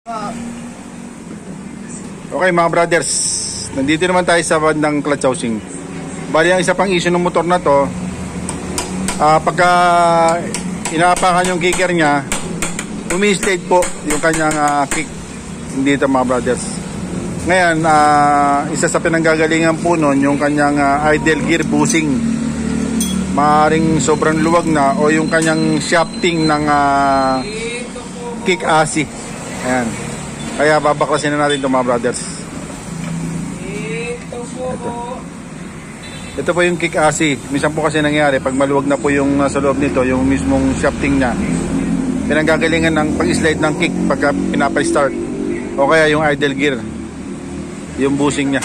Okay mga brothers, nandito naman tayo sa bandang clutch housing. Bali ang isa pang issue ng motor na to, pagka inaapakan yung kicker nya, umi-slide po yung kanyang kick dito mga brothers. Ngayon, isa sa pinanggagalingan po nun yung kanyang idle gear bushing. Maaring sobrang luwag na o yung kanyang shafting ng kick asi. Ayan. Kaya babaklasin na natin ito mga brothers. Ito po yung kick asi. Minsan po kasi nangyari pag maluwag na po yung sa loob nito, yung mismong shafting nya, pinanggagalingan ng pag-slide ng kick pagka pinapa-start o kaya yung idle gear, yung bushing nya.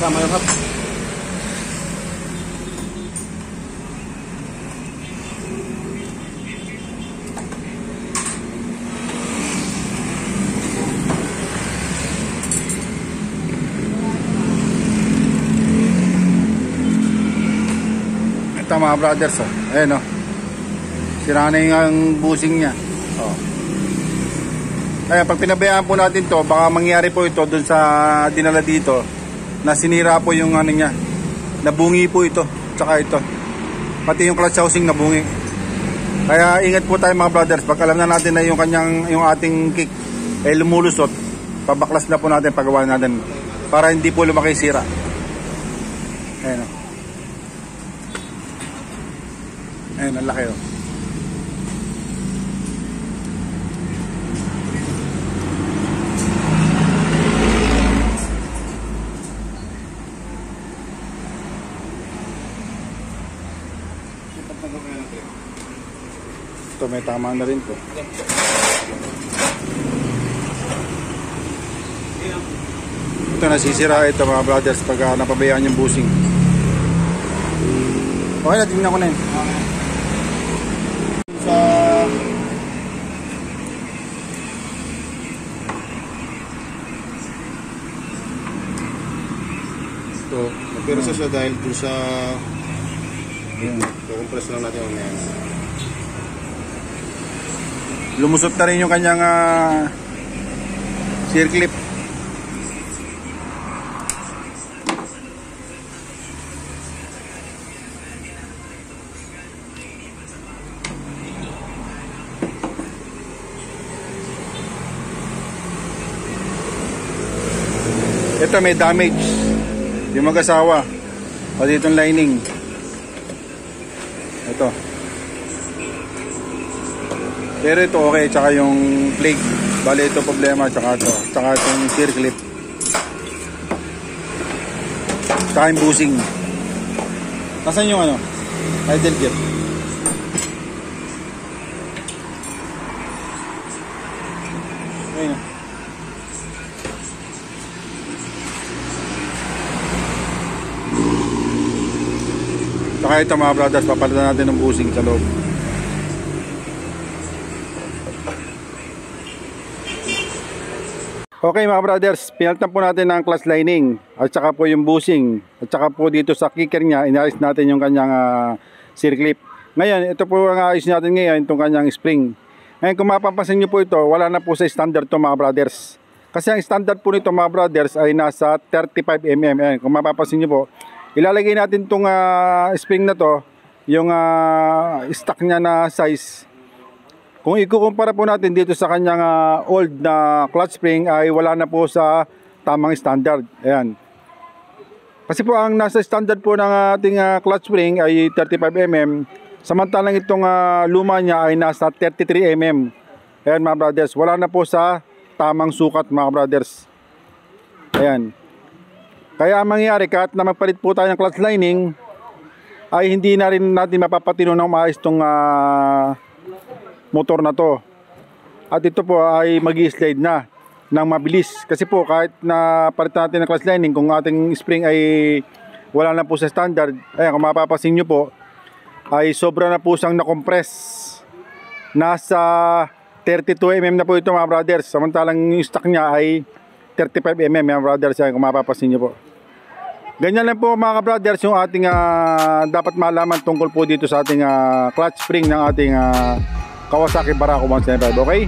Sama yung hub. Ito mga brothers, oh. Ayan, oh. Sira na yung bushing nya. Oh. Ayan, pag pinabayaan po natin to, baka mangyari po ito dun sa dinala dito na sinira po yung ano nya, nabungi po ito, tsaka ito pati yung clutch housing nabungi. Kaya ingat po tayo mga brothers, pag alam na natin na yung ating kick ay lumulusot, pabaklas na po natin, pagawa natin para hindi po lumaki sira. Ayan, ayan, ang laki, oh. Ito may tama na rin po. Ito nasisira ito mga brothers pag napabayaan yung bushing. Okay na, tingnan ko na yun. Sa ito, pero siya dahil dun sa compress lang natin yung ngayon. Lumusot na rin yung kanyang circlip. Ito may damage yung mag-asawa pati itong lining. Ito. Pero ito okay, tsaka yung plate, bali ito problema, tsaka ito, tsaka itong circlip, tsaka yung bushing. Nasaan yung ano? Idle gear. Ayun. Tsaka ito mga brothers, papalitan natin ng bushing sa loob. Okay mga brothers, pinalitan po natin ang clutch lining at saka po yung bushing at saka po dito sa kicker nya, inaayos natin yung kanyang circlip. Ngayon, ito po ang ayos natin ngayon, itong kanyang spring. Ngayon kung mapapansin nyo po ito, wala na po sa standard to mga brothers. Kasi ang standard po nito mga brothers ay nasa 35mm. Ayan, kung mapapansin nyo po, ilalagay natin itong spring na to, yung stock nya na size. Kung ikukumpara po natin dito sa kanyang old na clutch spring ay wala na po sa tamang standard. Ayan. Kasi po ang nasa standard po ng ating clutch spring ay 35mm. Samantalang itong luma niya ay nasa 33mm. Ayan mga brothers. Wala na po sa tamang sukat mga brothers. Ayan. Kaya ang mangyayari kahit na magpalit po tayo ng clutch lining ay hindi na rin natin mapapatino ng maayos itong motor na to. At ito po ay mag-slide na. ng mabilis. Kasi po kahit na palitan natin ng clutch lining, kung ating spring ay wala na po sa standard, ayan, kung mapapasin nyo po, ay sobra na po siyang na-compress. Nasa 32mm na po ito mga brothers, samantalang yung stock niya ay 35mm mga brothers, ayan, kung mapapasin nyo po. Ganyan lang po mga brothers yung ating dapat malaman tungkol po dito sa ating clutch spring ng ating Kawasaki Barako 175, okay?